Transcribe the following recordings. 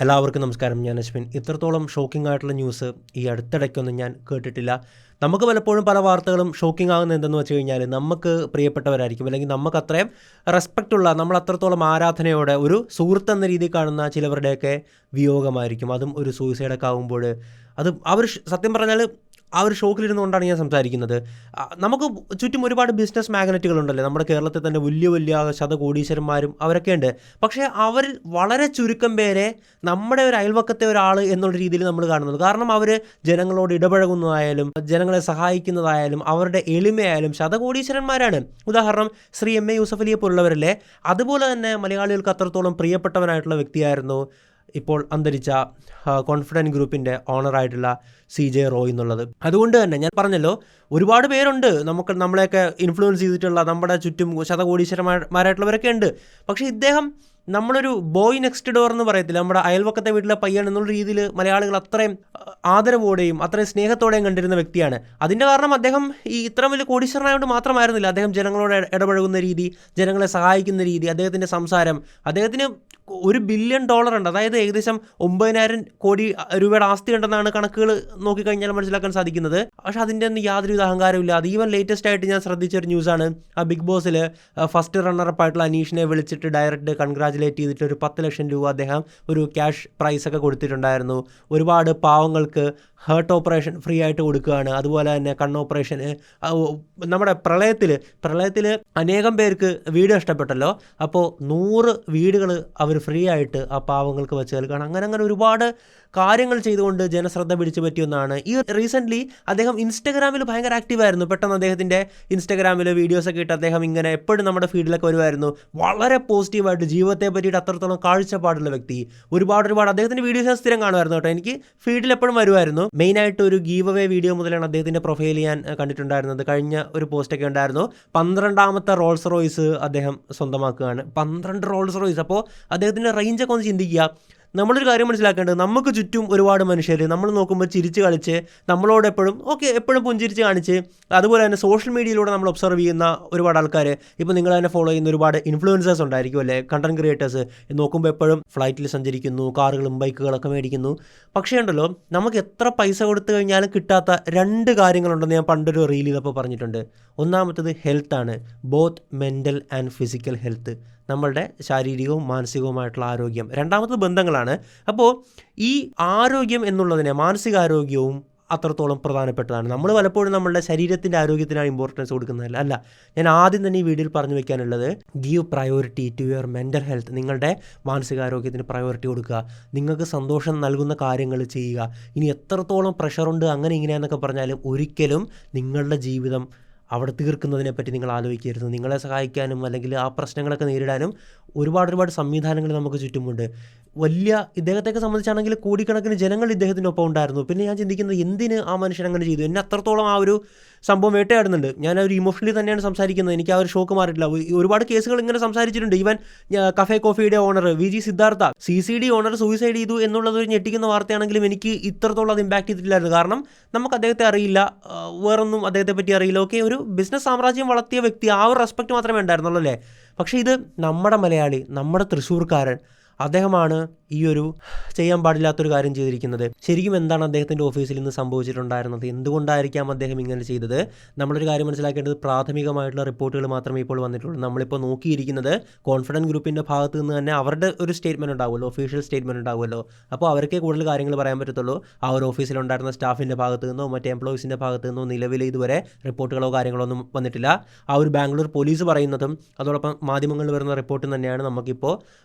എല്ലാവർക്കും നമസ്കാരം. ഞാൻ അശ്വിൻ. ഇത്രത്തോളം ഷോക്കിംഗ് ആയിട്ടുള്ള ന്യൂസ് ഈ അടുത്തിടയ്ക്കൊന്നും ഞാൻ കേട്ടിട്ടില്ല. നമുക്ക് പലപ്പോഴും പല വാർത്തകളും ഷോക്കിംഗ് ആകുന്നത് എന്തെന്ന് വെച്ച് കഴിഞ്ഞാൽ നമുക്ക് പ്രിയപ്പെട്ടവരായിരിക്കും, അല്ലെങ്കിൽ നമുക്ക് അത്രയും റെസ്പെക്റ്റുള്ള, നമ്മൾ അത്രത്തോളം ആരാധനയോടെ ഒരു സുഹൃത്ത് എന്ന രീതിയിൽ കാണുന്ന ചിലവരുടെയൊക്കെ വിയോഗമായിരിക്കും. അതും ഒരു സൂയിസൈഡൊക്കെ ആകുമ്പോൾ അത് അവർ സത്യം പറഞ്ഞാൽ ആ ഒരു ഷോക്കിലിരുന്നുകൊണ്ടാണ് ഞാൻ സംസാരിക്കുന്നത്. നമുക്ക് ചുറ്റും ഒരുപാട് ബിസിനസ് മാഗ്നറ്റുകളുണ്ടല്ലോ. നമ്മുടെ കേരളത്തിൽ തന്നെ വലിയ വലിയ ശതകോടീശ്വരന്മാരും അവരൊക്കെ ഉണ്ട്. പക്ഷേ അവരിൽ വളരെ ചുരുക്കം പേരെ നമ്മുടെ ഒരു അയൽവക്കത്തെ ഒരാൾ എന്നുള്ള രീതിയിൽ നമ്മൾ കാണുന്നത്. കാരണം അവർ ജനങ്ങളോട് ഇടപഴകുന്നതായാലും ജനങ്ങളെ സഹായിക്കുന്നതായാലും അവരുടെ എളിമയായാലും ശതകോടീശ്വരന്മാരാണ്. ഉദാഹരണം ശ്രീ എം എ യൂസഫ് അലിയെ പോലുള്ളവരല്ലേ. അതുപോലെ തന്നെ മലയാളികൾക്ക് അത്രത്തോളം പ്രിയപ്പെട്ടവനായിട്ടുള്ള വ്യക്തിയായിരുന്നു ഇപ്പോൾ അന്തരിച്ച കോൺഫിഡൻറ്റ് ഗ്രൂപ്പിൻ്റെ ഓണറായിട്ടുള്ള CJ റോയ് എന്നുള്ളത്. അതുകൊണ്ട് തന്നെ ഞാൻ പറഞ്ഞല്ലോ, ഒരുപാട് പേരുണ്ട് നമ്മളെയൊക്കെ ഇൻഫ്ലുവൻസ് ചെയ്തിട്ടുള്ള, നമ്മുടെ ചുറ്റും ശതകോടീശ്വരന്മാരായിട്ടുള്ളവരൊക്കെ ഉണ്ട്. പക്ഷേ ഇദ്ദേഹം നമ്മളൊരു ബോയ് നെക്സ്റ്റ് ഡോർ എന്ന് പറയത്തില്ല, നമ്മുടെ അയൽവക്കത്തെ വീട്ടിലെ പയ്യൻ എന്നുള്ള രീതിയിൽ മലയാളികൾ അത്രയും ആദരവോടെയും അത്രയും സ്നേഹത്തോടെയും കണ്ടിരുന്ന വ്യക്തിയാണ്. അതിൻ്റെ കാരണം അദ്ദേഹം ഈ ഇത്ര വലിയ കോടീശ്വരനായതുകൊണ്ട് മാത്രമായിരുന്നില്ല. അദ്ദേഹം ജനങ്ങളോട് ഇടപഴകുന്ന രീതി, ജനങ്ങളെ സഹായിക്കുന്ന രീതി, അദ്ദേഹത്തിൻ്റെ സംസാരം, അദ്ദേഹത്തിന് $1 ബില്യൺ ഉണ്ട്. അതായത് ഏകദേശം 9,000 കോടി രൂപയുടെ ആസ്തി ഉണ്ടെന്നാണ് കണക്കുകൾ നോക്കിക്കഴിഞ്ഞാൽ മനസ്സിലാക്കാൻ സാധിക്കുന്നത്. പക്ഷേ അതിൻ്റെ ഒന്നും യാതൊരുവിധ അഹങ്കാരമില്ല. അത് ഈവൻ ലേറ്റസ്റ്റ് ആയിട്ട് ഞാൻ ശ്രദ്ധിച്ചൊരു ന്യൂസാണ്. ബിഗ് ബോസിൽ ഫസ്റ്റ് റണ്ണറപ്പ് ആയിട്ടുള്ള അനീഷിനെ വിളിച്ചിട്ട് ഡയറക്റ്റ് കൺഗ്രാജുലേറ്റ് ചെയ്തിട്ട് ഒരു 10 ലക്ഷം രൂപ അദ്ദേഹം ഒരു ക്യാഷ് പ്രൈസൊക്കെ കൊടുത്തിട്ടുണ്ടായിരുന്നു. ഒരുപാട് പാവങ്ങൾക്ക് ഹേർട്ട് ഓപ്പറേഷൻ ഫ്രീ ആയിട്ട് കൊടുക്കുകയാണ്. അതുപോലെ തന്നെ കണ്ണ് ഓപ്പറേഷന്, നമ്മുടെ പ്രളയത്തിൽ അനേകം പേർക്ക് വീട് നഷ്ടപ്പെട്ടല്ലോ. അപ്പോൾ 100 വീടുകൾ അവർ ഫ്രീ ആയിട്ട് ആ പാവങ്ങൾക്ക് വെച്ച് നൽകുകയാണ്. അങ്ങനെ ഒരുപാട് കാര്യങ്ങൾ ചെയ്തുകൊണ്ട് ജനശ്രദ്ധ പിടിച്ചു പറ്റിയൊന്നാണ്. ഈ റീസെൻ്റ്ലി അദ്ദേഹം ഇൻസ്റ്റഗ്രാമിൽ ഭയങ്കര ആക്റ്റീവായിരുന്നു. പെട്ടെന്ന് അദ്ദേഹത്തിൻ്റെ ഇൻസ്റ്റഗ്രാമിൽ വീഡിയോസൊക്കെ ഇട്ട് അദ്ദേഹം ഇങ്ങനെ എപ്പോഴും നമ്മുടെ ഫീഡിലൊക്കെ വരുമായിരുന്നു. വളരെ പോസിറ്റീവായിട്ട് ജീവിതത്തെ പറ്റിയിട്ട് അത്രത്തോളം കാഴ്ചപ്പാടുള്ള വ്യക്തി. ഒരുപാട് അദ്ദേഹത്തിൻ്റെ വീഡിയോസ് ഞാൻ സ്ഥിരം കാണുമായിരുന്നു കേട്ടോ. എനിക്ക് ഫീഡിൽ എപ്പോഴും വരുമായിരുന്നു. മെയിനായിട്ട് ഒരു ഗീവ് അവേ വീഡിയോ മുതലാണ് അദ്ദേഹത്തിൻ്റെ പ്രൊഫൈൽ ഞാൻ കണ്ടിട്ടുണ്ടായിരുന്നത്. കഴിഞ്ഞ ഒരു പോസ്റ്റൊക്കെ ഉണ്ടായിരുന്നു. 12ാമത്തെ റോൾസ് റോയ്സ് അദ്ദേഹം സ്വന്തമാക്കുകയാണ്. 12 റോൾസ് റോയ്സ്. അപ്പോൾ അദ്ദേഹത്തിൻ്റെ റേഞ്ചൊക്കെ ഒന്ന് ചിന്തിക്കുക. നമ്മളൊരു കാര്യം മനസ്സിലാക്കേണ്ടത്, നമുക്ക് ചുറ്റും ഒരുപാട് മനുഷ്യർ നമ്മൾ നോക്കുമ്പോൾ ചിരിച്ച് കളിച്ച് നമ്മളോട് എപ്പോഴും പുഞ്ചിരിച്ച് കാണിച്ച്, അതുപോലെ തന്നെ സോഷ്യൽ മീഡിയയിലൂടെ നമ്മൾ ഒബ്സർവ് ചെയ്യുന്ന ഒരുപാട് ആൾക്കാർ, ഇപ്പോൾ നിങ്ങൾ തന്നെ ഫോളോ ചെയ്യുന്ന ഒരുപാട് ഇൻഫ്ലുവൻസേഴ്സ് ഉണ്ടായിരിക്കും അല്ലേ, കണ്ടന്റ് ക്രിയേറ്റേഴ്സ്. നോക്കുമ്പോൾ എപ്പോഴും ഫ്ലൈറ്റിൽ സഞ്ചരിക്കുന്നു, കാറുകളും ബൈക്കുകളൊക്കെ മേടിക്കുന്നു. പക്ഷേ ഉണ്ടല്ലോ, നമുക്ക് എത്ര പൈസ കൊടുത്തു കഴിഞ്ഞാലും കിട്ടാത്ത 2 കാര്യങ്ങളുണ്ടെന്ന് ഞാൻ പണ്ടൊരു റീൽ ചെയ്തപ്പോൾ പറഞ്ഞിട്ടുണ്ട്. ഒന്നാമത്തത് ഹെൽത്താണ്, both mental and physical health, നമ്മളുടെ ശാരീരികവും മാനസികവുമായിട്ടുള്ള ആരോഗ്യം. രണ്ടാമത്തത് ബന്ധങ്ങളാണ്. അപ്പോൾ ഈ ആരോഗ്യം എന്നുള്ളതിനെ, മാനസികാരോഗ്യവും അത്രത്തോളം പ്രധാനപ്പെട്ടതാണ്. നമ്മൾ പലപ്പോഴും നമ്മളുടെ ശരീരത്തിൻ്റെ ആരോഗ്യത്തിനാണ് ഇമ്പോർട്ടൻസ് കൊടുക്കുന്നതല്ല. ഞാൻ ആദ്യം തന്നെ ഈ വീഡിയോയിൽ പറഞ്ഞു വയ്ക്കാനുള്ളത്, give priority to your mental health. നിങ്ങളുടെ മാനസികാരോഗ്യത്തിന് പ്രയോറിറ്റി കൊടുക്കുക. നിങ്ങൾക്ക് സന്തോഷം നൽകുന്ന കാര്യങ്ങൾ ചെയ്യുക. ഇനി എത്രത്തോളം പ്രഷറുണ്ട് അങ്ങനെ ഇങ്ങനെയെന്നൊക്കെ പറഞ്ഞാലും ഒരിക്കലും നിങ്ങളുടെ ജീവിതം അവിടെ തീർക്കുന്നതിനെപ്പറ്റി നിങ്ങൾ ആലോചിക്കരുത്. നിങ്ങളെ സഹായിക്കാനും അല്ലെങ്കിൽ ആ പ്രശ്നങ്ങളൊക്കെ നേരിടാനും ഒരുപാട് സംവിധാനങ്ങൾ നമുക്ക് ചുറ്റുമുണ്ട്. ഇദ്ദേഹത്തെയൊക്കെ സംബന്ധിച്ചാണെങ്കിൽ കോടിക്കണക്കിന് ജനങ്ങൾ ഇദ്ദേഹത്തിൻ്റെ ഒപ്പം ഉണ്ടായിരുന്നു. പിന്നെ ഞാൻ ചിന്തിക്കുന്നത്, എന്തിന് ആ മനുഷ്യൻ അങ്ങനെ ചെയ്തു? എന്നെ അത്രത്തോളം ആ ഒരു സംഭവം വേട്ടയാടുന്നുണ്ട്. ഞാൻ ഒരു ഇമോഷണലി തന്നെയാണ് സംസാരിക്കുന്നത്. എനിക്ക് ആ ഒരു ഷോക്ക് മാറിയിട്ടില്ല. ഒരുപാട് കേസുകൾ ഇങ്ങനെ സംസാരിച്ചിട്ടുണ്ട്. ഈവൻ കഫേ കോഫിയുടെ owner VG Siddhartha CCD owner suicide ചെയ്തു എന്നുള്ളത് ഒരു ഞെട്ടിക്കുന്ന വാർത്തയാണെങ്കിലും എനിക്ക് ഇത്രത്തോളം അത് ഇമ്പാക്ട് ചെയ്തിട്ടില്ലായിരുന്നു. കാരണം നമുക്ക് അദ്ദേഹത്തെ അറിയില്ല, വേറൊന്നും അദ്ദേഹത്തെ പറ്റി അറിയില്ല. ഓക്കെ, ഒരു ബിസിനസ് സാമ്രാജ്യം വളർത്തിയ വ്യക്തി, ആ ഒരു റെസ്പെക്റ്റ് മാത്രമേ ഉണ്ടായിരുന്നുള്ളൂ അല്ലേ. പക്ഷേ ഇത് നമ്മുടെ മലയാളി, നമ്മുടെ തൃശ്ശൂർക്കാരൻ, അദ്ദേഹമാണ് ഈ ഒരു ചെയ്യാൻ പാടില്ലാത്തൊരു കാര്യം ചെയ്തിരിക്കുന്നത്. ശരിക്കും എന്താണ് അദ്ദേഹത്തിൻ്റെ ഓഫീസിൽ ഇന്ന് സംഭവിച്ചിട്ടുണ്ടായിരുന്നത്? എന്തുകൊണ്ടായിരിക്കാം അദ്ദേഹം ഇങ്ങനെ ചെയ്തത്? നമ്മളൊരു കാര്യം മനസ്സിലാക്കേണ്ടത്, പ്രാഥമികമായിട്ടുള്ള റിപ്പോർട്ടുകൾ മാത്രമേ ഇപ്പോൾ വന്നിട്ടുള്ളൂ. നമ്മളിപ്പോൾ നോക്കിയിരിക്കുന്നത് കോൺഫിഡൻറ്റ് ഗ്രൂപ്പിൻ്റെ ഭാഗത്ത് നിന്ന് തന്നെ അവരുടെ ഒരു സ്റ്റേറ്റ്മെൻറ്റ് ഉണ്ടാവുമല്ലോ, ഒഫീഷ്യൽ സ്റ്റേറ്റ്മെൻറ്റ് ഉണ്ടാവുമല്ലോ. അപ്പോൾ അവർക്കേ കൂടുതൽ കാര്യങ്ങൾ പറയാൻ പറ്റത്തുള്ളൂ. ആ ഒരു ഓഫീസിലുണ്ടായിരുന്ന സ്റ്റാഫിൻ്റെ ഭാഗത്ത് നിന്നോ മറ്റേ എംപ്ലോയീസിൻ്റെ ഭാഗത്ത് നിന്നോ നിലവിൽ ഇതുവരെ റിപ്പോർട്ടുകളോ കാര്യങ്ങളോ ഒന്നും വന്നിട്ടില്ല. ആ ഒരു ബാംഗ്ലൂർ പോലീസ് പറയുന്നതും അതോടൊപ്പം മാധ്യമങ്ങളിൽ വരുന്ന റിപ്പോർട്ടും തന്നെയാണ് നമുക്കിപ്പോൾ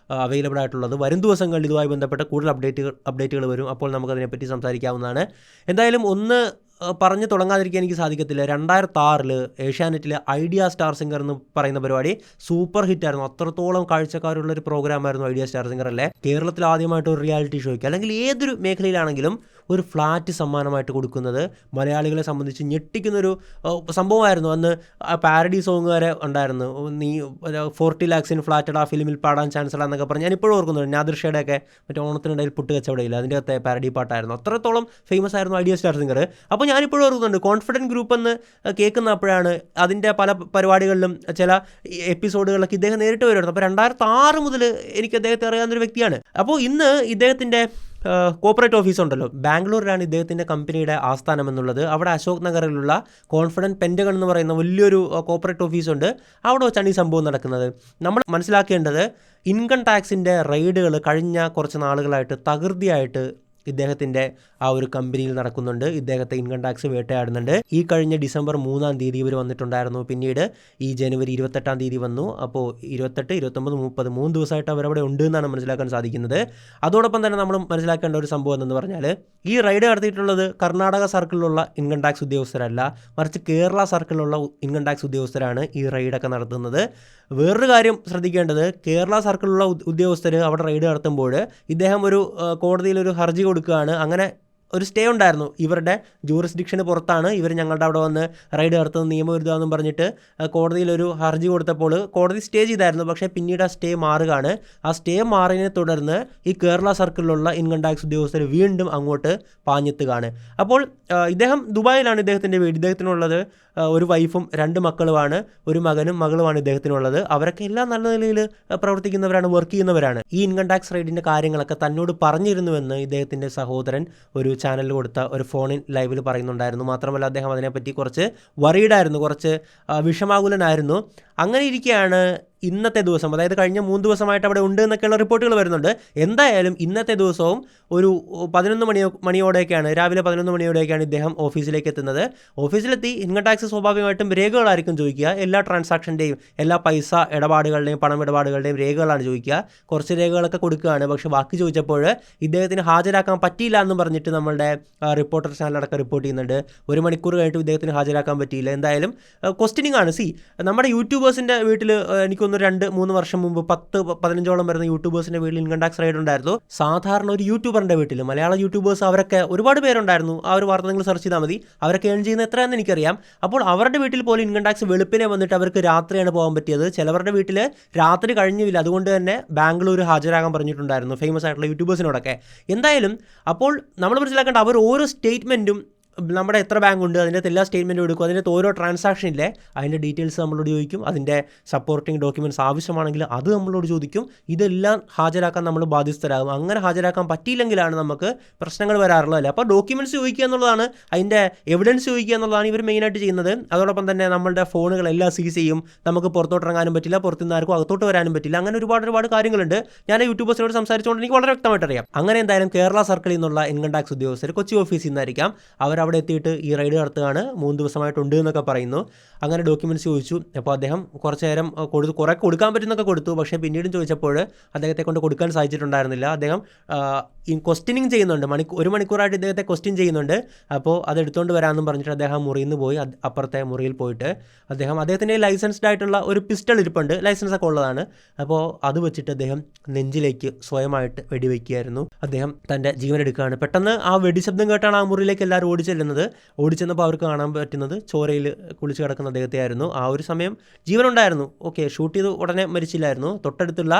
അവൈലബിൾ ആയിട്ടുള്ളത്. വരും ദിവസങ്ങളിൽ ഇതുമായി ബന്ധപ്പെട്ട കൂടുതൽ അപ്ഡേറ്റുകൾ വരും. അപ്പോൾ നമുക്കതിനെപ്പറ്റി സംസാരിക്കാവുന്നതാണ്. എന്തായാലും ഒന്ന് പറഞ്ഞു തുടങ്ങാതിരിക്കാൻ എനിക്ക് സാധിക്കത്തില്ല. 2006 ഏഷ്യാനെറ്റിലെ ഐഡിയ സ്റ്റാർ സിംഗർ എന്ന് പറയുന്ന പരിപാടി സൂപ്പർ ഹിറ്റായിരുന്നു. അത്രത്തോളം കാഴ്ചക്കാരുള്ളൊരു പ്രോഗ്രാമായിരുന്നു ഐഡിയ സ്റ്റാർ സിംഗർ അല്ലേ. കേരളത്തിൽ ആദ്യമായിട്ട് ഒരു റിയാലിറ്റി ഷോയ്ക്ക് അല്ലെങ്കിൽ ഏതൊരു മേഖലയിലാണെങ്കിലും ഒരു ഫ്ലാറ്റ് സമ്മാനമായിട്ട് കൊടുക്കുന്നത് മലയാളികളെ സംബന്ധിച്ച് ഞെട്ടിക്കുന്നൊരു സംഭവമായിരുന്നു. അന്ന് പാരഡി സോങ് വരെ ഉണ്ടായിരുന്നു. നീ 40 lakhs ഫ്ലാറ്റഡ് ആ ഫിലിമിൽ പാടാൻ ചാൻസ് ഉള്ളതെന്നൊക്കെ പറഞ്ഞ് ഞാനിപ്പോഴും ഓർക്കുന്നുണ്ട്. നാദിർഷയുടെയൊക്കെ മറ്റേ ഓണത്തിനിടയിൽ പുട്ട് കച്ചവടയില്ല, അതിൻ്റെ അകത്തെ പാരഡി പാട്ടായിരുന്നു. അത്രത്തോളം ഫേമസ് ആയിരുന്നു ഐഡിയ സ്റ്റാർ സിംഗർ. അപ്പോൾ ഞാനിപ്പോഴും ഓർക്കുന്നുണ്ട്, കോൺഫിഡൻറ്റ് ഗ്രൂപ്പ് എന്ന് കേൾക്കുന്നപ്പോഴാണ് അതിൻ്റെ പല പരിപാടികളിലും ചില എപ്പിസോഡുകളിലൊക്കെ ഇദ്ദേഹം നേരിട്ട് വരുമായിരുന്നു. അപ്പോൾ 2006 മുതൽ എനിക്ക് അദ്ദേഹത്തെ അറിയാവുന്നൊരു വ്യക്തിയാണ്. അപ്പോൾ ഇന്ന് ഇദ്ദേഹത്തിൻ്റെ കോർപ്പറേറ്റ് ഓഫീസ് ഉണ്ടല്ലോ, ബാംഗ്ലൂരിലാണ് ഇദ്ദേഹത്തിൻ്റെ കമ്പനിയുടെ ആസ്ഥാനം എന്നുള്ളത്. അവിടെ അശോക് നഗറിലുള്ള കോൺഫിഡൻറ്റ് പെൻറ്റഗൺ എന്ന് പറയുന്ന വലിയൊരു കോർപ്പറേറ്റ് ഓഫീസുണ്ട്. അവിടെ വെച്ചാണ് ഈ സംഭവം നടക്കുന്നത്. നമ്മൾ മനസ്സിലാക്കേണ്ടത്, ഇൻകം ടാക്സിൻ്റെ റെയ്ഡുകൾ കഴിഞ്ഞ കുറച്ച് നാളുകളായിട്ട് തകൃതിയായിട്ട് ഇദ്ദേഹത്തിൻ്റെ ആ ഒരു കമ്പനിയിൽ നടക്കുന്നുണ്ട്. ഇദ്ദേഹത്തെ ഇൻകം ടാക്സ് വേട്ടയാടുന്നുണ്ട്. ഈ കഴിഞ്ഞ ഡിസംബർ 3 ഇവർ വന്നിട്ടുണ്ടായിരുന്നു. പിന്നീട് ഈ ജനുവരി 28 വന്നു. അപ്പോൾ 28, 29, 30 3 ദിവസമായിട്ട് അവരവിടെ ഉണ്ട് എന്നാണ് മനസ്സിലാക്കാൻ സാധിക്കുന്നത്. അതോടൊപ്പം തന്നെ നമ്മൾ മനസ്സിലാക്കേണ്ട ഒരു സംഭവം എന്ന് പറഞ്ഞാൽ, ഈ റൈഡ് നടത്തിയിട്ടുള്ളത് കർണാടക സർക്കിളിലുള്ള ഇൻകം ടാക്സ് ഉദ്യോഗസ്ഥരല്ല, മറിച്ച് കേരള സർക്കിളിലുള്ള ഇൻകം ടാക്സ് ഉദ്യോഗസ്ഥരാണ് ഈ റൈഡൊക്കെ നടത്തുന്നത്. വേറൊരു കാര്യം ശ്രദ്ധിക്കേണ്ടത്, കേരള സർക്കിളിലുള്ള ഉദ്യോഗസ്ഥർ അവിടെ റൈഡ് നടത്തുമ്പോൾ ഇദ്ദേഹം ഒരു കോടതിയിലൊരു ഹർജി കൊടുക്കുകയാണ്. അങ്ങനെ ഒരു സ്റ്റേ ഉണ്ടായിരുന്നു, ഇവരുടെ ജൂറിസ്ഡിക്ഷന് പുറത്താണ് ഇവർ ഞങ്ങളുടെ അവിടെ വന്ന് റൈഡ് നടത്തുന്നത് നിയമവിരുദ്ധമെന്നും പറഞ്ഞിട്ട് കോടതിയിലൊരു ഹർജി കൊടുത്തപ്പോൾ കോടതി സ്റ്റേ ചെയ്തായിരുന്നു. പക്ഷേ പിന്നീട് ആ സ്റ്റേ മാറുകയാണ്. ആ സ്റ്റേ മാറിയതിനെ തുടർന്ന് ഈ കേരള സർക്കിളിലുള്ള ഇൻകം ടാക്സ് ഉദ്യോഗസ്ഥർ വീണ്ടും അങ്ങോട്ട് പാഞ്ഞെത്തുകയാണ്. അപ്പോൾ ഇദ്ദേഹം ദുബായിലാണ് ഇദ്ദേഹത്തിൻ്റെ വീട്. ഇദ്ദേഹത്തിനുള്ളത് ഒരു വൈഫും 2 മക്കളുമാണ്, ഒരു മകനും മകളുമാണ് ഇദ്ദേഹത്തിനുള്ളത്. അവരൊക്കെ എല്ലാം നല്ല നിലയിൽ പ്രവർത്തിക്കുന്നവരാണ്, വർക്ക് ചെയ്യുന്നവരാണ്. ഈ ഇൻകം ടാക്സ് റൈഡിൻ്റെ കാര്യങ്ങളൊക്കെ തന്നോട് പറഞ്ഞിരുന്നുവെന്ന് ഇദ്ദേഹത്തിൻ്റെ സഹോദരൻ ഒരു ചാനലിൽ കൊടുത്ത ഒരു ഫോണിൻ ലൈവിൽ പറയുന്നുണ്ടായിരുന്നു. മാത്രമല്ല അദ്ദേഹം അതിനെപ്പറ്റി കുറച്ച് വറീഡായിരുന്നു, കുറച്ച് വിഷമാകുലനായിരുന്നു. അങ്ങനെ ഇരിക്കുകയാണ് ഇന്നത്തെ ദിവസം, അതായത് കഴിഞ്ഞ 3 ദിവസമായിട്ട് അവിടെ ഉണ്ട് എന്നൊക്കെയുള്ള റിപ്പോർട്ടുകൾ വരുന്നുണ്ട്. എന്തായാലും ഇന്നത്തെ ദിവസവും ഒരു 11 മണിയോടെയൊക്കെയാണ്, രാവിലെ 11 മണിയോടെയൊക്കെയാണ് ഇദ്ദേഹം ഓഫീസിലേക്ക് എത്തുന്നത്. ഓഫീസിലെത്തി ഇൻകം ടാക്സ് സ്വാഭാവികമായിട്ടും രേഖകളായിരിക്കും ചോദിക്കുക. എല്ലാ ട്രാൻസാക്ഷൻ്റെയും, എല്ലാ പൈസ ഇടപാടുകളുടെയും പണം ഇടപാടുകളുടെയും രേഖകളാണ് ചോദിക്കുക. കുറച്ച് രേഖകളൊക്കെ കൊടുക്കുകയാണ്. പക്ഷേ ബാക്കി ചോദിച്ചപ്പോൾ ഇദ്ദേഹത്തിന് ഹാജരാക്കാൻ പറ്റിയില്ല എന്നും പറഞ്ഞിട്ട് നമ്മളുടെ റിപ്പോർട്ടർ ചാനലടക്കം റിപ്പോർട്ട് ചെയ്യുന്നുണ്ട്. 1 മണിക്കൂർ കഴിഞ്ഞിട്ട് ഇദ്ദേഹത്തിന് ഹാജരാക്കാൻ പറ്റിയില്ല. എന്തായാലും ക്വസ്റ്റ്യനിങ് ആണ്. നമ്മുടെ യൂട്യൂബേഴ്സിൻ്റെ വീട്ടിൽ എനിക്കൊന്ന് 2-3 വർഷം മുമ്പ് 10-15ഓളം വരുന്ന യൂട്യൂബേഴ്സിൻ്റെ വീട്ടിൽ ഇൻകം ടാക്സ് റൈഡ് ഉണ്ടായിരുന്നു. സാധാരണ ഒരു യൂട്യൂബറിൻ്റെ വീട്ടിൽ, മലയാള യൂട്യൂബേഴ്സ് അവരൊക്കെ ഒരുപാട് പേരുണ്ടായിരുന്നു. ആ ഒരു വാർത്ത നിങ്ങൾ സെർച്ച് ചെയ്താൽ മതി. അവരൊക്കെ ഏൺ ചെയ്യുന്ന എത്രയാണെന്ന് എനിക്കറിയാം. അപ്പോൾ അവരുടെ വീട്ടിൽ പോലും ഇൻകം ടാക്സ് വെളുപ്പിനെ വന്നിട്ട് അവർക്ക് രാത്രിയാണ് പോകാൻ പറ്റിയത്. ചിലവരുടെ വീട്ടിൽ രാത്രി കഴിഞ്ഞില്ല. അതുകൊണ്ട് തന്നെ ബാംഗ്ലൂർ ഹാജരാകാൻ പറഞ്ഞിട്ടുണ്ടായിരുന്നു ഫേമസ് ആയിട്ടുള്ള യൂട്യൂബേഴ്സിനോടൊക്കെ. എന്തായാലും അപ്പോൾ നമ്മൾ മനസ്സിലാക്കേണ്ട, അവർ ഓരോ സ്റ്റേറ്റ്മെൻറ്റും നമ്മുടെ എത്ര ബാങ്ക് ഉണ്ട് അതിൻ്റെ എല്ലാ സ്റ്റേറ്റ്മെൻറ്റും എടുക്കും. അതിൻ്റെ ഓരോ ട്രാൻസാക്ഷനിലെ അതിൻ്റെ ഡീറ്റെയിൽസ് നമ്മളോട് ചോദിക്കും. അതിൻ്റെ സപ്പോർട്ടിങ് ഡോക്യുമെൻറ്റ്സ് ആവശ്യമാണെങ്കിൽ അത് നമ്മളോട് ചോദിക്കും. ഇതെല്ലാം ഹാജരാക്കാൻ നമ്മൾ ബാധ്യസ്ഥരാകും. അങ്ങനെ ഹാജരാക്കാൻ പറ്റിയില്ലെങ്കിലാണ് നമുക്ക് പ്രശ്നങ്ങൾ വരാറുള്ളത് അല്ലേ. അപ്പോൾ ഡോക്യുമെൻറ്റ്സ് ചോദിക്കുക എന്നുള്ളതാണ്, അതിൻ്റെ എവിഡൻസ് ചോദിക്കുക എന്നുള്ളതാണ് ഇവർ മെയിനായിട്ട് ചെയ്യുന്നത്. അതോടൊപ്പം തന്നെ നമ്മളുടെ ഫോണുകളെല്ലാം സീസ് ചെയ്യും. നമുക്ക് പുറത്തോട്ടിറങ്ങാനും പറ്റില്ല, പുറത്തുനിന്ന് ആർക്കും അകത്തോട്ട് വരാനും പറ്റില്ല. അങ്ങനെ ഒരുപാട് കാര്യങ്ങളുണ്ട്. ഞാൻ യൂട്യൂബേഴ്സിനോട് സംസാരിച്ചുകൊണ്ട് എനിക്ക് വളരെ വ്യക്തമായിട്ട് അറിയാം. അങ്ങനെ എന്തായാലും കേരള സർക്കിളിൽ നിന്നുള്ള ഇൻകം ടാക്സ് ഉദ്യോഗസ്ഥർ കൊച്ചി ഓഫീസിൽ നിന്നായിരിക്കാം, അവിടെ എത്തിയിട്ട് ഈ റൈഡ് നടത്തുകയാണ്. 3 ദിവസമായിട്ടുണ്ട് എന്നൊക്കെ പറയുന്നു. അങ്ങനെ ഡോക്യുമെൻറ്റ്സ് ചോദിച്ചു. അപ്പോൾ അദ്ദേഹം കുറച്ച് നേരം കുറേ കൊടുക്കാൻ പറ്റുന്നൊക്കെ കൊടുത്തു. പക്ഷേ പിന്നീടും ചോദിച്ചപ്പോൾ അദ്ദേഹത്തെ കൊണ്ട് കൊടുക്കാൻ സാധിച്ചിട്ടുണ്ടായിരുന്നില്ല. അദ്ദേഹം ഈ ക്വസ്റ്റ്യനിങ് ചെയ്യുന്നുണ്ട്, 1 മണിക്കൂറായിട്ട് ഇദ്ദേഹത്തെ ക്വസ്റ്റ്യൻ ചെയ്യുന്നുണ്ട്. അപ്പോൾ അത് എടുത്തുകൊണ്ട് വരാമെന്നും പറഞ്ഞിട്ട് അദ്ദേഹം മുറിയിൽ നിന്ന് പോയി. അപ്പുറത്തെ മുറിയിൽ പോയിട്ട് അദ്ദേഹത്തിൻ്റെ ലൈസൻസ്ഡ് ആയിട്ടുള്ള ഒരു പിസ്റ്റൾ ഇരിപ്പുണ്ട്, ലൈസൻസ് ഒക്കെ ഉള്ളതാണ്. അപ്പോൾ അത് വെച്ചിട്ട് അദ്ദേഹം നെഞ്ചിലേക്ക് സ്വയമായിട്ട് വെടിവെക്കുകയായിരുന്നു. അദ്ദേഹം തൻ്റെ ജീവൻ എടുക്കുകയാണ്. പെട്ടെന്ന് ആ വെടിശബ്ദം കേട്ടാണ് ആ മുറിയിലേക്ക് എല്ലാവരും ഓടിച്ചെന്നപ്പോൾ അവർക്ക് കാണാൻ പറ്റുന്നത് ചോരയിൽ കുളിച്ച് കിടക്കുന്ന അദ്ദേഹത്തെ ആയിരുന്നു. ആ ഒരു സമയം ജീവനുണ്ടായിരുന്നു. ഓക്കെ, ഷൂട്ട് ചെയ്ത് ഉടനെ മരിച്ചില്ലായിരുന്നു. തൊട്ടടുത്തുള്ള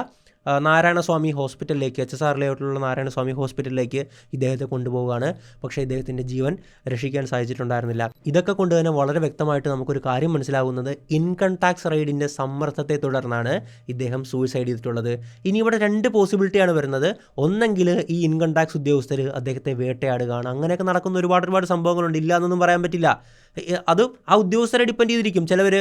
നാരായണസ്വാമി ഹോസ്പിറ്റലിലേക്ക്, HSR ലേഔട്ടിലുള്ള നാരായണസ്വാമി ഹോസ്പിറ്റലിലേക്ക് ഇദ്ദേഹത്തെ കൊണ്ടുപോവുകയാണ്. പക്ഷേ ഇദ്ദേഹത്തിൻ്റെ ജീവൻ രക്ഷിക്കാൻ സാധിച്ചിട്ടുണ്ടായിരുന്നില്ല. ഇതൊക്കെ കൊണ്ട് തന്നെ വളരെ വ്യക്തമായിട്ട് നമുക്കൊരു കാര്യം മനസ്സിലാകുന്നത്, ഇൻകം ടാക്സ് റൈഡിൻ്റെ സമ്മർദ്ദത്തെ തുടർന്നാണ് ഇദ്ദേഹം സൂയിസൈഡ് ചെയ്തിട്ടുള്ളത്. ഇനി ഇവിടെ 2 പോസിബിലിറ്റിയാണ് വരുന്നത്. ഒന്നെങ്കിൽ ഈ ഇൻകം ടാക്സ് ഉദ്യോഗസ്ഥർ അദ്ദേഹത്തെ വേട്ടയാടുകയാണ്. അങ്ങനെയൊക്കെ നടക്കുന്ന ഒരുപാട് സംഭവങ്ങളുണ്ട്, ഇല്ല എന്നൊന്നും പറയാൻ പറ്റില്ല. അത് ആ ഉദ്യോഗസ്ഥരെ ഡിപ്പെൻഡ് ചെയ്തിരിക്കും. ചിലവർ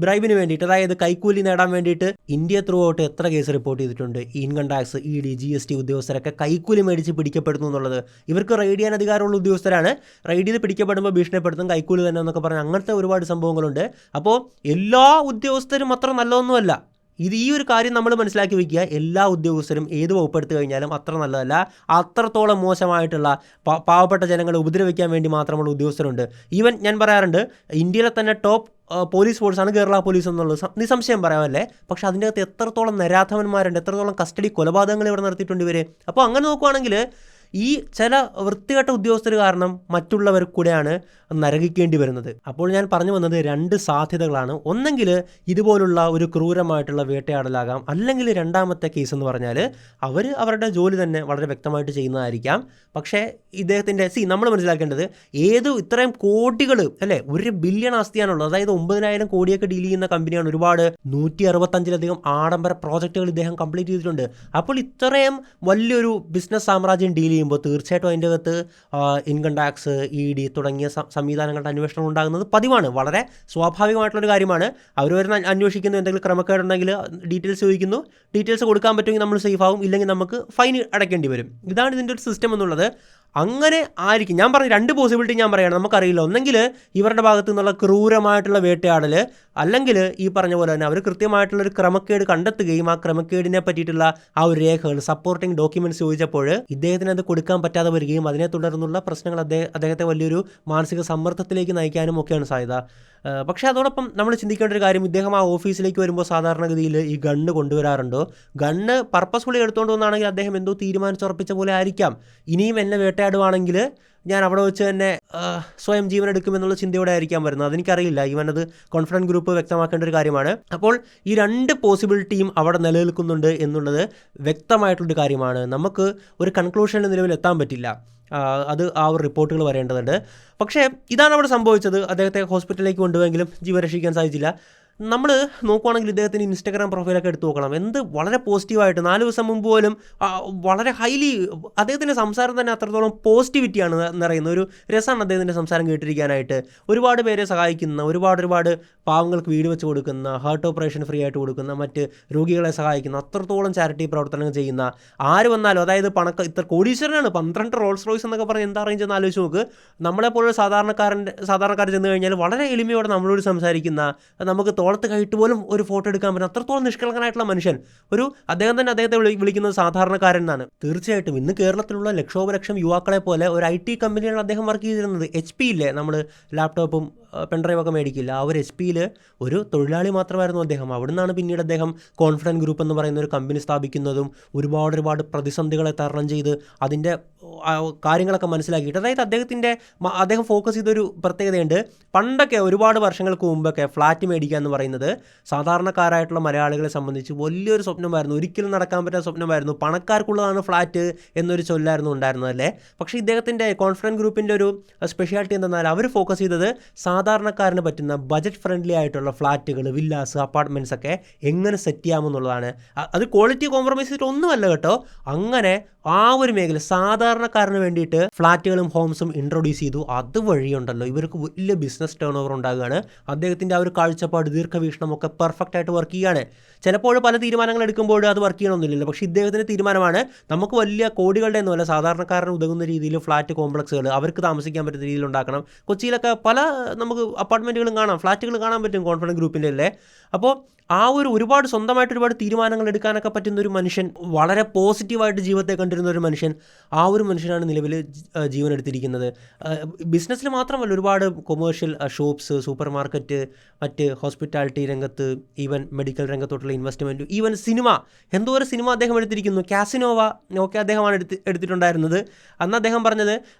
ബ്രൈബിന് വേണ്ടിയിട്ട്, അതായത് കൈക്കൂലി നേടാൻ വേണ്ടിയിട്ട് ഇന്ത്യ ത്രൂ ഔട്ട് എത്ര കേസ് റിപ്പോർട്ട് ചെയ്തിട്ടുണ്ട്. ഇൻകം ടാക്സ്, ED, GST ഉദ്യോഗസ്ഥരൊക്കെ കൈക്കൂലി മേടിച്ച് പിടിക്കപ്പെടുന്നു എന്നുള്ളത്. ഇവർക്ക് റൈഡ് ചെയ്യാൻ അധികാരമുള്ള ഉദ്യോഗസ്ഥരാണ്. റൈഡ് ചെയ്ത് പിടിക്കപ്പെടുമ്പോൾ ഭീഷണിപ്പെടുത്തും, കൈക്കൂലി തന്നെ എന്നൊക്കെ പറഞ്ഞ് അങ്ങനത്തെ ഒരുപാട് സംഭവങ്ങളുണ്ട്. അപ്പോൾ എല്ലാ ഉദ്യോഗസ്ഥരും അത്ര നല്ലതൊന്നുമല്ല. ഈ ഒരു കാര്യം നമ്മൾ മനസ്സിലാക്കി വയ്ക്കുക. എല്ലാ ഉദ്യോഗസ്ഥരും ഏത് വകുപ്പെടുത്തു കഴിഞ്ഞാലും അത്ര നല്ലതല്ല. അത്രത്തോളം മോശമായിട്ടുള്ള പാവപ്പെട്ട ജനങ്ങളെ ഉപദ്രവിക്കാൻ വേണ്ടി മാത്രമുള്ള ഉദ്യോഗസ്ഥരുണ്ട്. ഈവൻ ഞാൻ പറയാറുണ്ട്, ഇന്ത്യയിലെ തന്നെ ടോപ്പ് പോലീസ് ഫോഴ്സാണ് കേരള പോലീസ് എന്നുള്ളത് നിസ്സംശയം പറയാമല്ലേ. പക്ഷെ അതിൻ്റെ അകത്ത് എത്രത്തോളം നരാധവന്മാരുണ്ട്, എത്രത്തോളം കസ്റ്റഡി കൊലപാതകങ്ങൾ ഇവിടെ നടത്തിയിട്ടുണ്ട് ഇവർ. അപ്പോൾ അങ്ങനെ നോക്കുവാണെങ്കിൽ ഈ ചില വൃത്തികെട്ട ഉദ്യോഗസ്ഥർ കാരണം മറ്റുള്ളവർ കൂടെയാണ് നരകിക്കേണ്ടി വരുന്നത്. അപ്പോൾ ഞാൻ പറഞ്ഞു വന്നത് 2 സാധ്യതകളാണ്. ഒന്നെങ്കിൽ ഇതുപോലുള്ള ഒരു ക്രൂരമായിട്ടുള്ള വേട്ടയാടലാകാം, അല്ലെങ്കിൽ രണ്ടാമത്തെ കേസ് എന്ന് പറഞ്ഞാൽ അവർ അവരുടെ ജോലി തന്നെ വളരെ വ്യക്തമായിട്ട് ചെയ്യുന്നതായിരിക്കാം. പക്ഷേ ഇദ്ദേഹത്തിൻ്റെ നമ്മൾ മനസ്സിലാക്കേണ്ടത് ഇത്രയും കോടികൾ അല്ലേ, 1 ബില്യൺ ആസ്തിയാണുള്ളത്. അതായത് 9,000 കോടിയൊക്കെ ഡീൽ ചെയ്യുന്ന കമ്പനിയാണ്. ഒരുപാട് 165-ലധികം ആഡംബര പ്രോജക്റ്റുകൾ ഇദ്ദേഹം കംപ്ലീറ്റ് ചെയ്തിട്ടുണ്ട്. അപ്പോൾ ഇത്രയും വലിയൊരു ബിസിനസ് സാമ്രാജ്യം ഡീൽ ചെയ്യുമ്പോൾ തീർച്ചയായിട്ടും അതിൻ്റെ അകത്ത് ഇൻകം ടാക്സ്, ED തുടങ്ങിയ സംവിധാനങ്ങളുടെ അന്വേഷണം ഉണ്ടാകുന്നത് പതിവാണ്. വളരെ സ്വാഭാവികമായിട്ടുള്ളൊരു കാര്യമാണ്. അവർ വരുന്ന അന്വേഷിക്കുന്നു, എന്തെങ്കിലും ക്രമക്കേടുണ്ടെങ്കിൽ ഡീറ്റെയിൽസ് ചോദിക്കുന്നു, ഡീറ്റെയിൽസ് കൊടുക്കാൻ പറ്റുമെങ്കിൽ നമ്മൾ സേഫ് ആവും, ഇല്ലെങ്കിൽ നമുക്ക് ഫൈൻ അടയ്ക്കേണ്ടി വരും. ഇതാണ് ഇതിൻ്റെ ഒരു സിസ്റ്റം എന്നുള്ളത്. അങ്ങനെ ആയിരിക്കും. ഞാൻ പറഞ്ഞ 2 പോസിബിലിറ്റി ഞാൻ പറയുകയാണ്. നമുക്കറിയില്ല, ഒന്നെങ്കിൽ ഇവരുടെ ഭാഗത്തു നിന്നുള്ള ക്രൂരമായിട്ടുള്ള വേട്ടയാടൽ, അല്ലെങ്കിൽ ഈ പറഞ്ഞ പോലെ തന്നെ അവർ കൃത്യമായിട്ടുള്ളൊരു ക്രമക്കേട് കണ്ടെത്തുകയും ആ ക്രമക്കേടിനെ പറ്റിയിട്ടുള്ള ആ ഒരു രേഖകൾ, സപ്പോർട്ടിംഗ് ഡോക്യുമെൻറ്റ്സ് ചോദിച്ചപ്പോൾ ഇദ്ദേഹത്തിന് അത് കൊടുക്കാൻ പറ്റാതെ വരികയും അതിനെ തുടർന്നുള്ള പ്രശ്നങ്ങൾ അദ്ദേഹത്തെ വലിയൊരു മാനസിക സമ്മർദ്ദത്തിലേക്ക് നയിക്കാനും ഒക്കെയാണ് സാധ്യത. പക്ഷേ അതോടൊപ്പം നമ്മൾ ചിന്തിക്കേണ്ട ഒരു കാര്യം, ഇദ്ദേഹം ആ ഓഫീസിലേക്ക് വരുമ്പോൾ സാധാരണഗതിയിൽ ഈ ഗണ്ണ് കൊണ്ടുവരാറുണ്ടോ? ഗണ്ണ് പർപ്പസ്ഫുള്ളി എടുത്തുകൊണ്ട് വന്നാണെങ്കിൽ അദ്ദേഹം എന്തോ തീരുമാനിച്ചുറപ്പിച്ച പോലെ ആയിരിക്കാം. ഇനിയും എന്നെ വേട്ടയാടുവാണെങ്കിൽ ഞാൻ അവിടെ വെച്ച് തന്നെ സ്വയം ജീവൻ എടുക്കുമെന്നുള്ള ചിന്തയോടെ ആയിരിക്കാം വരുന്നത്. അതെനിക്കറിയില്ല. അത് കോൺഫിഡൻസ് ഗ്രൂപ്പ് വ്യക്തമാക്കേണ്ട ഒരു കാര്യമാണ്. അപ്പോൾ ഈ 2 പോസിബിലിറ്റിയും അവിടെ നിലനിൽക്കുന്നുണ്ട് എന്നുള്ളത് വ്യക്തമായിട്ടുള്ളൊരു കാര്യമാണ്. നമുക്ക് ഒരു കൺക്ലൂഷനിൽ നിലവിൽ എത്താൻ പറ്റില്ല. അത് ആ ഒരു റിപ്പോർട്ടുകൾ വരേണ്ടതുണ്ട്. പക്ഷേ ഇതാണ് അവിടെ സംഭവിച്ചത്. അദ്ദേഹത്തെ ഹോസ്പിറ്റലിലേക്ക് കൊണ്ടുപോയെങ്കിലും ജീവൻ രക്ഷിക്കാൻ സാധിച്ചില്ല. നമ്മൾ നോക്കുവാണെങ്കിൽ ഇദ്ദേഹത്തിന് ഇൻസ്റ്റാഗ്രാം പ്രൊഫൈലൊക്കെ എടുത്ത് നോക്കണം. വളരെ പോസിറ്റീവായിട്ട് 4 ദിവസം മുമ്പ് പോലും വളരെ ഹൈലി അദ്ദേഹത്തിൻ്റെ സംസാരം തന്നെ അത്രത്തോളം പോസിറ്റിവിറ്റിയാണ് നിറയുന്ന ഒരു രസമാണ് അദ്ദേഹത്തിൻ്റെ സംസാരം കേട്ടിരിക്കാനായിട്ട്. ഒരുപാട് പേരെ സഹായിക്കുന്ന, ഒരുപാട് പാവങ്ങൾക്ക് വീട് വെച്ച് കൊടുക്കുന്ന, ഹാർട്ട് ഓപ്പറേഷൻ ഫ്രീ ആയിട്ട് കൊടുക്കുന്ന, മറ്റ് രോഗികളെ സഹായിക്കുന്ന, അത്രത്തോളം ചാരിറ്റി പ്രവർത്തനങ്ങൾ ചെയ്യുന്ന ആര് വന്നാലും, അതായത് ഇത്ര കോടീശ്വരനാണ്, 12 റോൾസ് റോയ്സ് എന്നൊക്കെ പറഞ്ഞ് എന്താ അറേഞ്ച് എന്ന് ആലോചിച്ച് നോക്ക്. നമ്മളെപ്പോലുള്ള സാധാരണക്കാർ ചെന്ന് കഴിഞ്ഞാൽ വളരെ എളിമയോടെ നമ്മളോട് സംസാരിക്കുന്ന, നമുക്ക് തോളത്ത് കൈയിട്ട് പോലും ഒരു ഫോട്ടോ എടുക്കാൻ പറ്റും, അത്രത്തോളം നിഷ്കളങ്കനായിട്ടുള്ള മനുഷ്യൻ. അദ്ദേഹത്തെ വിളിക്കുന്നത് സാധാരണക്കാരൻ എന്നാണ്. തീർച്ചയായിട്ടും ഇന്ന് കേരളത്തിലുള്ള ലക്ഷോപലക്ഷം യുവാക്കളെ പോലെ ഒരു IT കമ്പനിയാണ് അദ്ദേഹം വർക്ക് ചെയ്തിരുന്നത്. HP ഇല്ലേ, നമ്മൾ ലാപ്ടോപ്പും പെൻഡ്രൈവൊക്കെ മേടിക്കില്ല, ആ ഒരു HP ഒരു തൊഴിലാളി മാത്രമായിരുന്നു അദ്ദേഹം. അവിടെ നിന്നാണ് പിന്നീട് അദ്ദേഹം കോൺഫിഡൻസ് ഗ്രൂപ്പ് എന്ന് പറയുന്ന ഒരു കമ്പനി സ്ഥാപിക്കുന്നതും ഒരുപാട് പ്രതിസന്ധികളെ തരണം ചെയ്ത് അതിൻ്റെ കാര്യങ്ങളൊക്കെ മനസ്സിലാക്കിയിട്ട്. അതായത് അദ്ദേഹം ഫോക്കസ് ചെയ്തൊരു പ്രത്യേകതയുണ്ട്. പണ്ടൊക്കെ ഒരുപാട് വർഷങ്ങൾക്ക് മുമ്പൊക്കെ ഫ്ലാറ്റ് മേടിക്കുക എന്ന് പറയുന്നത് സാധാരണക്കാരായിട്ടുള്ള മലയാളികളെ സംബന്ധിച്ച് വലിയൊരു സ്വപ്നമായിരുന്നു, ഒരിക്കലും നടക്കാൻ പറ്റാത്ത സ്വപ്നമായിരുന്നു. പണക്കാർക്കുള്ളതാണ് ഫ്ലാറ്റ് എന്നൊരു ചൊല്ലായിരുന്നു ഉണ്ടായിരുന്നത് അല്ലേ. പക്ഷേ ഇദ്ദേഹത്തിൻ്റെ കോൺഫിഡൻസ് ഗ്രൂപ്പിൻ്റെ ഒരു സ്പെഷ്യാലിറ്റി എന്തെന്നാൽ അവർ ഫോക്കസ് ചെയ്തത് സാധാരണക്കാരന് പറ്റുന്ന ബജറ്റ് ഫ്രണ്ട്ലി ആയിട്ടുള്ള ഫ്ലാറ്റുകൾ, വില്ലാസ്, അപ്പാർട്ട്മെൻറ്റ്സ് ഒക്കെ എങ്ങനെ സെറ്റ് ചെയ്യാമെന്നുള്ളതാണ്. അത് ക്വാളിറ്റി കോംപ്രമൈസ് ചെയ്തിട്ടൊന്നുമല്ല കേട്ടോ. അങ്ങനെ ആ ഒരു മേഖല സാധാരണക്കാരന് വേണ്ടിയിട്ട് ഫ്ലാറ്റുകളും ഹോംസും ഇൻട്രൊഡ്യൂസ് ചെയ്തു. അതുവഴിയുണ്ടല്ലോ ഇവർക്ക് വലിയ ബിസിനസ് ടേൺ ഓവർ ഉണ്ടാകുകയാണ്. അദ്ദേഹത്തിൻ്റെ ആ ഒരു കാഴ്ചപ്പാട്, ദീർഘവീക്ഷണമൊക്കെ പെർഫെക്റ്റ് ആയിട്ട് വർക്ക് ചെയ്യുകയാണ്. ചിലപ്പോൾ പല തീരുമാനങ്ങൾ എടുക്കുമ്പോൾ അത് വർക്ക് ചെയ്യണമെന്നില്ലല്ലോ. പക്ഷേ ഇദ്ദേഹത്തിൻ്റെ തീരുമാനമാണ് നമുക്ക് വലിയ കോടികളുടെ ഒന്നുമല്ല, സാധാരണക്കാരന് ഉതകുന്ന രീതിയിൽ ഫ്ലാറ്റ് കോംപ്ലക്സുകൾ അവർക്ക് താമസിക്കാൻ പറ്റുന്ന രീതിയിൽ ഉണ്ടാക്കണം. കൊച്ചിയിലൊക്കെ പല നമുക്ക് അപ്പാർട്ട്മെൻറ്റുകളും കാണാം, ഫ്ലാറ്റുകൾ കാണാൻ പറ്റും കോൺഫിഡൻസ് ഗ്രൂപ്പിൻ്റെ അല്ലേ. അപ്പോൾ ആ ഒരുപാട് സ്വന്തമായിട്ട് ഒരുപാട് തീരുമാനങ്ങൾ എടുക്കാനൊക്കെ പറ്റുന്ന ഒരു മനുഷ്യൻ, വളരെ പോസിറ്റീവായിട്ട് ജീവിതത്തെ കണ്ടിരുന്ന ഒരു മനുഷ്യൻ, ആ ഒരു മനുഷ്യനാണ് നിലവിൽ ജീവൻ എടുത്തിരിക്കുന്നത്. ബിസിനസ്സിൽ മാത്രമല്ല, ഒരുപാട് കൊമേഴ്ഷ്യൽ ഷോപ്സ്, സൂപ്പർ മാർക്കറ്റ്, മറ്റ് ഹോസ്പിറ്റാലിറ്റി രംഗത്ത്, ഈവൻ മെഡിക്കൽ രംഗത്തോട്ടുള്ള ഇൻവെസ്റ്റ്മെൻറ്റ്, ഈവൻ എന്തോ ഒരു സിനിമ അദ്ദേഹം എടുത്തിരിക്കുന്നു. കാസിനോവ അദ്ദേഹമാണ് എടുത്തിട്ടുണ്ടായിരുന്നത്. അന്ന് അദ്ദേഹം പറഞ്ഞത്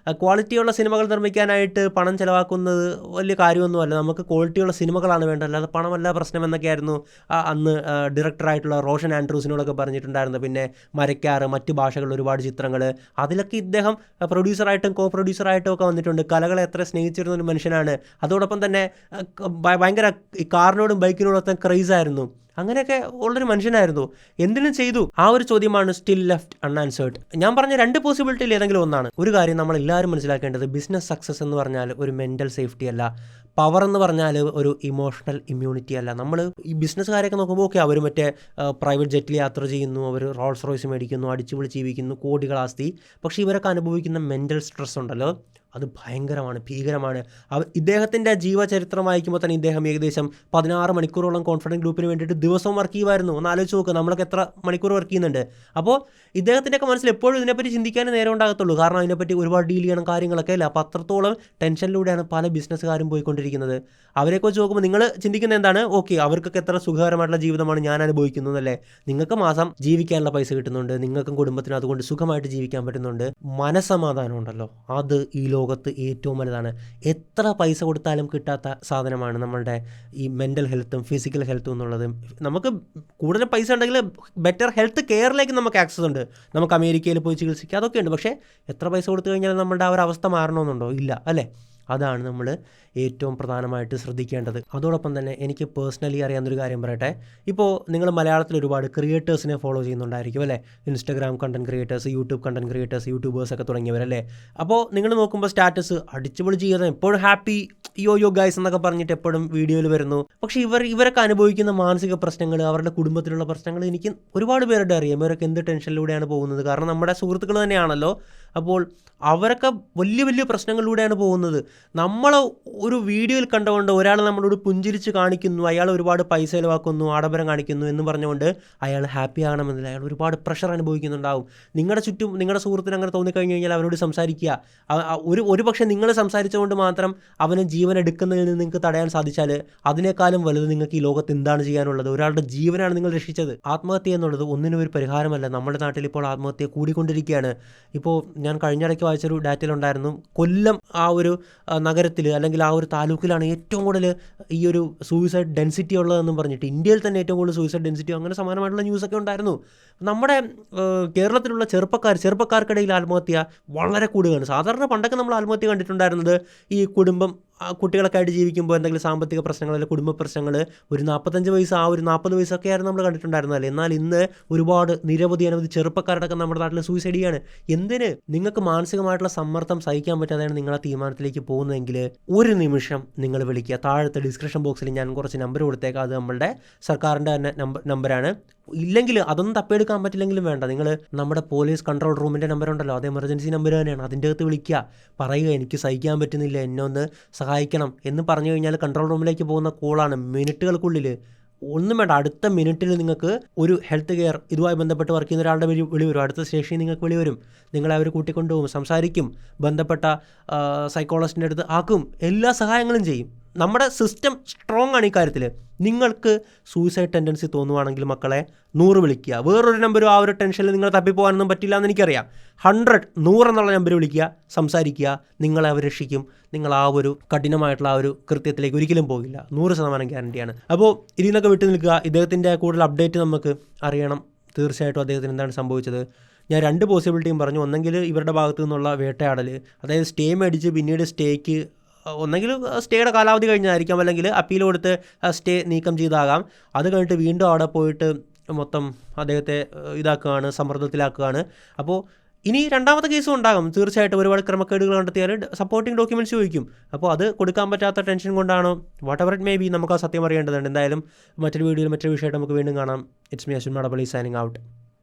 ക്വാളിറ്റിയുള്ള സിനിമകൾ നിർമ്മിക്കാനായിട്ട് പണം ചിലവാക്കുന്നത് വലിയ കാര്യമൊന്നുമല്ല, നമുക്ക് ക്വാളിറ്റിയുള്ള സിനിമകളാണ് വേണ്ടത്, അല്ലാതെ പണമല്ല പ്രശ്നം എന്നൊക്കെയായിരുന്നു അന്ന് ഡയറക്ടറായിട്ടുള്ള റോഷൻ ആൻഡ്രൂസിനോടൊക്കെ പറഞ്ഞിട്ടുണ്ടായിരുന്നു. പിന്നെ മരക്കാറ്, മറ്റ് ഭാഷകളിൽ ഒരുപാട് ചിത്രങ്ങൾ, അതിലൊക്കെ ഇദ്ദേഹം പ്രൊഡ്യൂസറായിട്ടും കോ പ്രൊഡ്യൂസറായിട്ടും ഒക്കെ വന്നിട്ടുണ്ട്. കലകളെ എത്ര സ്നേഹിച്ചിരുന്ന ഒരു മനുഷ്യനാണ്. അതോടൊപ്പം തന്നെ ഭയങ്കര കാറിനോടും ബൈക്കിനോടൊക്കെ ക്രൈസായിരുന്നു. അങ്ങനെയൊക്കെ ഉള്ളൊരു മനുഷ്യനായിരുന്നു. എന്തിനും ചെയ്തു. ആ ഒരു ചോദ്യമാണ് സ്റ്റിൽ ലെഫ്റ്റ് അൺആൻസേർഡ്. ഞാൻ പറഞ്ഞ 2 പോസിബിലിറ്റിയിൽ ഏതെങ്കിലും ഒന്നാണ്. ഒരു കാര്യം നമ്മൾ എല്ലാവരും മനസ്സിലാക്കേണ്ടത്, ബിസിനസ് സക്സസ് എന്ന് പറഞ്ഞാൽ ഒരു മെൻ്റൽ സേഫ്റ്റി അല്ല, പവർ എന്ന് പറഞ്ഞാൽ ഒരു ഇമോഷണൽ ഇമ്മ്യൂണിറ്റി അല്ല. നമ്മൾ ഈ ബിസിനസ്സുകാരെയൊക്കെ നോക്കുമ്പോൾ ഓക്കെ, അവർ മറ്റേ പ്രൈവറ്റ് ജെറ്റിൽ യാത്ര ചെയ്യുന്നു, അവർ റോൾസ് റോയ്സ് മേടിക്കുന്നു, അടിച്ചു പൊളിച്ച് ജീവിക്കുന്നു, കോടികൾ ആസ്തി. പക്ഷേ ഇവരൊക്കെ അനുഭവിക്കുന്ന മെൻ്റൽ സ്ട്രെസ് ഉണ്ടല്ലോ, അത് ഭയങ്കരമാണ്, ഭീകരമാണ്. ഇദ്ദേഹത്തിൻ്റെ ജീവചരിത്രം വായിക്കുമ്പോൾ തന്നെ ഇദ്ദേഹം ഏകദേശം 16 മണിക്കൂറോളം കോൺഫിഡൻറ്റ് ഗ്രൂപ്പിന് വേണ്ടിയിട്ട് ദിവസവും വർക്ക് ചെയ്യുമായിരുന്നു. ഒന്ന് ആലോചിച്ച് നോക്കുക, നമ്മളൊക്കെ എത്ര മണിക്കൂർ വർക്ക് ചെയ്യുന്നുണ്ട്. അപ്പോൾ ഇദ്ദേഹത്തിൻ്റെയൊക്കെ മനസ്സിൽ എപ്പോഴും ഇതിനെപ്പറ്റി ചിന്തിക്കാനേ നേരം ഉണ്ടാകത്തുള്ളൂ. കാരണം അതിനെപ്പറ്റി ഒരുപാട് ഡീൽ ചെയ്യണം കാര്യങ്ങളൊക്കെ അല്ല. അപ്പോൾ അത്രത്തോളം ടെൻഷനിലൂടെയാണ് പല ബിസിനസ്സുകാരും പോയിക്കൊണ്ടിരിക്കുന്നത്. അവരെയൊക്കെ വെച്ച് നോക്കുമ്പോൾ നിങ്ങൾ ചിന്തിക്കുന്നത് എന്താണ്? ഓക്കെ, അവർക്കൊക്കെ എത്ര സുഖകരമായിട്ടുള്ള ജീവിതമാണ് ഞാൻ അനുഭവിക്കുന്നതല്ലേ. നിങ്ങൾക്ക് മാസം ജീവിക്കാനുള്ള പൈസ കിട്ടുന്നുണ്ട്, നിങ്ങൾക്കും കുടുംബത്തിനും അതുകൊണ്ട് സുഖമായിട്ട് ജീവിക്കാൻ പറ്റുന്നുണ്ട്. മനസ്സമാധാനം ഉണ്ടല്ലോ, അത് ഈ ലോകത്ത് ഏറ്റവും വലുതാണ്. എത്ര പൈസ കൊടുത്താലും കിട്ടാത്ത സാധനമാണ് നമ്മളുടെ ഈ മെൻ്റൽ ഹെൽത്തും ഫിസിക്കൽ ഹെൽത്തും എന്നുള്ളത്. നമുക്ക് കൂടുതൽ പൈസ ഉണ്ടെങ്കിൽ ബെറ്റർ ഹെൽത്ത് കെയറിലേക്ക് നമുക്ക് ആക്സസ് ഉണ്ട്. നമുക്ക് അമേരിക്കയിൽ പോയി ചികിത്സിക്കുക, അതൊക്കെ ഉണ്ട്. പക്ഷേ എത്ര പൈസ കൊടുത്തു കഴിഞ്ഞാൽ നമ്മളുടെ ആ ഒരു അവസ്ഥ മാറണമെന്നുണ്ടോ? ഇല്ല അല്ലേ. അതാണ് നമ്മൾ ഏറ്റവും പ്രധാനമായിട്ട് ശ്രദ്ധിക്കേണ്ടത്. അതോടൊപ്പം തന്നെ എനിക്ക് പേഴ്സണലി അറിയാവുന്നൊരു കാര്യം പറയട്ടെ. ഇപ്പോൾ നിങ്ങൾ മലയാളത്തിൽ ഒരുപാട് ക്രിയേറ്റേഴ്സിനെ ഫോളോ ചെയ്യുന്നുണ്ടായിരിക്കും അല്ലേ. Instagram content creators, YouTube content creators, യൂട്യൂബേഴ്സൊക്കെ തുടങ്ങിയവരല്ലേ. അപ്പോൾ നിങ്ങൾ നോക്കുമ്പോൾ സ്റ്റാറ്റസ് അടിച്ചുപൊളി ചെയ്യുന്നത്, എപ്പോഴും ഹാപ്പി യോ ഗൈസ് എന്നൊക്കെ പറഞ്ഞിട്ട് എപ്പോഴും വീഡിയോയിൽ വരുന്നു. പക്ഷേ ഇവരൊക്കെ അനുഭവിക്കുന്ന മാനസിക പ്രശ്നങ്ങൾ, അവരുടെ കുടുംബത്തിലുള്ള പ്രശ്നങ്ങൾ എനിക്ക് ഒരുപാട് പേരുടെ അറിയാം. ഇവരൊക്കെ എന്ത് ടെൻഷനിലൂടെയാണ് പോകുന്നത്. കാരണം നമ്മുടെ സുഹൃത്തുക്കൾ തന്നെയാണല്ലോ. അപ്പോൾ അവരൊക്കെ വലിയ വലിയ പ്രശ്നങ്ങളിലൂടെയാണ് പോകുന്നത്. നമ്മൾ ഒരു വീഡിയോയിൽ കണ്ടുകൊണ്ട് ഒരാൾ നമ്മളോട് പുഞ്ചിരിച്ച് കാണിക്കുന്നു, അയാൾ ഒരുപാട് പൈസ ചിലവാക്കുന്നു, ആഡംബരം കാണിക്കുന്നു എന്ന് പറഞ്ഞുകൊണ്ട് അയാൾ ഹാപ്പി ആകണമെന്നില്ല. അയാൾ ഒരുപാട് പ്രഷർ അനുഭവിക്കുന്നുണ്ടാവും. നിങ്ങളുടെ ചുറ്റും നിങ്ങളുടെ സുഹൃത്തിന് അങ്ങനെ തോന്നിക്കഴിഞ്ഞ് കഴിഞ്ഞാൽ അവരോട് സംസാരിക്കുക. ഒരു പക്ഷേ നിങ്ങൾ സംസാരിച്ചുകൊണ്ട് മാത്രം അവന് ജീവൻ എടുക്കുന്നതിൽ നിന്ന് നിങ്ങൾക്ക് തടയാൻ സാധിച്ചാൽ അതിനേക്കാളും വലുത് നിങ്ങൾക്ക് ഈ ലോകത്ത് എന്താണ് ചെയ്യാനുള്ളത്? ഒരാളുടെ ജീവനാണ് നിങ്ങൾ രക്ഷിച്ചത്. ആത്മഹത്യ എന്നുള്ളത് ഒന്നിനും ഒരു പരിഹാരമല്ല. നമ്മുടെ നാട്ടിൽ ഇപ്പോൾ ആത്മഹത്യ കൂടിക്കൊണ്ടിരിക്കുകയാണ്. ഇപ്പോൾ ഞാൻ കഴിഞ്ഞിടയ്ക്ക് വായിച്ചൊരു ഡാറ്റയിലുണ്ടായിരുന്നു, കൊല്ലം ആ ഒരു നഗരത്തിൽ അല്ലെങ്കിൽ ആ ഒരു താലൂക്കിലാണ് ഏറ്റവും കൂടുതൽ ഈ ഒരു സൂയിസൈഡ് ഡെൻസിറ്റി ഉള്ളതെന്നും പറഞ്ഞിട്ട്. ഇന്ത്യയിൽ തന്നെ ഏറ്റവും കൂടുതൽ സൂയിസൈഡ് ഡെൻസിറ്റി, അങ്ങനെ സമാനമായിട്ടുള്ള ന്യൂസൊക്കെ ഉണ്ടായിരുന്നു. നമ്മുടെ കേരളത്തിലുള്ള ചെറുപ്പക്കാർക്കിടയിൽ ആത്മഹത്യ വളരെ കൂടുകയാണ്. സാധാരണ പണ്ടൊക്കെ നമ്മൾ ആത്മഹത്യ കണ്ടിട്ടുണ്ടായിരുന്നത് ഈ കുടുംബം കുട്ടികളൊക്കെ ആയിട്ട് ജീവിക്കുമ്പോൾ എന്തെങ്കിലും സാമ്പത്തിക പ്രശ്നങ്ങൾ അല്ലെങ്കിൽ കുടുംബ പ്രശ്നങ്ങൾ, ഒരു 45 വയസ്സ് ആ ഒരു 40 വയസ്സൊക്കെ ആയിരുന്നു നമ്മൾ കണ്ടിട്ടുണ്ടായിരുന്നല്ലേ. എന്നാൽ ഇന്ന് ഒരുപാട് അനവധി ചെറുപ്പക്കാരുടെയൊക്കെ നമ്മുടെ നാട്ടിൽ സൂയിസൈഡ് ചെയ്യാണ്. എന്തിന്? നിങ്ങൾക്ക് മാനസികമായിട്ടുള്ള സമ്മർദ്ദം സഹിക്കാൻ പറ്റാതെയാണ് നിങ്ങൾ ആ തീരുമാനത്തിലേക്ക് പോകുന്നതെങ്കിൽ ഒരു നിമിഷം നിങ്ങൾ വിളിക്കുക. താഴത്തെ ഡിസ്ക്രിപ്ഷൻ ബോക്സിൽ ഞാൻ കുറച്ച് നമ്പർ കൊടുത്തേക്കാം. അത് നമ്മളുടെ സർക്കാരിൻ്റെ തന്നെ നമ്പറാണ്. ഇല്ലെങ്കിൽ അതൊന്നും തപ്പിയെടുക്കാൻ പറ്റില്ലെങ്കിലും വേണ്ട, നിങ്ങൾ നമ്മുടെ പോലീസ് കൺട്രോൾ റൂമിൻ്റെ നമ്പർ ഉണ്ടല്ലോ, അത് എമർജൻസി നമ്പർ തന്നെയാണ്. അതിൻ്റെ അകത്ത് വിളിക്കുക, പറയുക എനിക്ക് സഹിക്കാൻ പറ്റുന്നില്ല, എന്നെ ഒന്ന് സഹായിക്കണം എന്ന് പറഞ്ഞു കഴിഞ്ഞാൽ കൺട്രോൾ റൂമിലേക്ക് പോകുന്ന കോളാണ്. മിനിറ്റുകൾക്കുള്ളിൽ, ഒന്നും വേണ്ട, അടുത്ത മിനിറ്റിൽ നിങ്ങൾക്ക് ഒരു ഹെൽത്ത് കെയർ ഇതുമായി ബന്ധപ്പെട്ട് വർക്ക് ചെയ്യുന്ന ഒരാളുടെ വിളി വരും. അടുത്ത സ്റ്റേഷനിൽ നിങ്ങൾക്ക് വിളി വരും. നിങ്ങളെ അവർ കൂട്ടിക്കൊണ്ടുപോകും, സംസാരിക്കും, ബന്ധപ്പെട്ട സൈക്കോളജിസ്റ്റിൻ്റെ അടുത്ത് ആക്കും, എല്ലാ സഹായങ്ങളും ചെയ്യും. നമ്മുടെ സിസ്റ്റം സ്ട്രോങ് ആണ് ഈ കാര്യത്തിൽ. നിങ്ങൾക്ക് സൂയിസൈഡ് ടെൻഡൻസി തോന്നുവാണെങ്കിൽ മക്കളെ 100 വിളിക്കുക. വേറൊരു നമ്പരും ആ ഒരു ടെൻഷനിൽ നിങ്ങൾ തപ്പിപ്പോകാനൊന്നും പറ്റില്ല എന്ന് എനിക്കറിയാം. 100 എന്നുള്ള നമ്പർ വിളിക്കുക, സംസാരിക്കുക, നിങ്ങളെ അവർ രക്ഷിക്കും. നിങ്ങൾ ആ ഒരു കഠിനമായിട്ടുള്ള ആ ഒരു കൃത്യത്തിലേക്ക് ഒരിക്കലും പോകില്ല. 100% ഗ്യാരണ്ടിയാണ്. അപ്പോൾ ഇതിനൊക്കെ വിട്ടു നിൽക്കുക. ഇദ്ദേഹത്തിൻ്റെ കൂടുതൽ അപ്ഡേറ്റ് നമുക്ക് അറിയണം. തീർച്ചയായിട്ടും അദ്ദേഹത്തിന് എന്താണ് സംഭവിച്ചത്. ഞാൻ 2 പോസിബിലിറ്റിയും പറഞ്ഞു. ഒന്നെങ്കിൽ ഇവരുടെ ഭാഗത്തു നിന്നുള്ള വേട്ടയാടൽ, അതായത് സ്റ്റേ മേടിച്ച് പിന്നീട് സ്റ്റേക്ക് ഒന്നെങ്കിൽ സ്റ്റേയുടെ കാലാവധി കഴിഞ്ഞായിരിക്കാം, അല്ലെങ്കിൽ അപ്പീൽ കൊടുത്ത് സ്റ്റേ നീക്കം ചെയ്താകാം. അത് കഴിഞ്ഞിട്ട് വീണ്ടും അവിടെ പോയിട്ട് മൊത്തം അദ്ദേഹത്തെ ഇതാക്കുകയാണ്, സമ്മർദ്ദത്തിലാക്കുകയാണ്. അപ്പോൾ ഇനി രണ്ടാമത്തെ കേസും ഉണ്ടാകും. തീർച്ചയായിട്ടും ഒരുപാട് ക്രമക്കേടുകൾ കണ്ടെത്തിയാൽ സപ്പോർട്ടിംഗ് ഡോക്യുമെൻറ്റ്സ് ചോദിക്കും. അപ്പോൾ അത് കൊടുക്കാൻ പറ്റാത്ത ടെൻഷൻ കൊണ്ടാണോ, what ever it may be, നമുക്ക് ആ സത്യം അറിയേണ്ടതുണ്ട്. എന്തായാലും മറ്റൊരു വീഡിയോയിൽ മറ്റൊരു വിഷയമായിട്ട് നമുക്ക് വീണ്ടും കാണാം. It's me Ashwin Madappally signing out.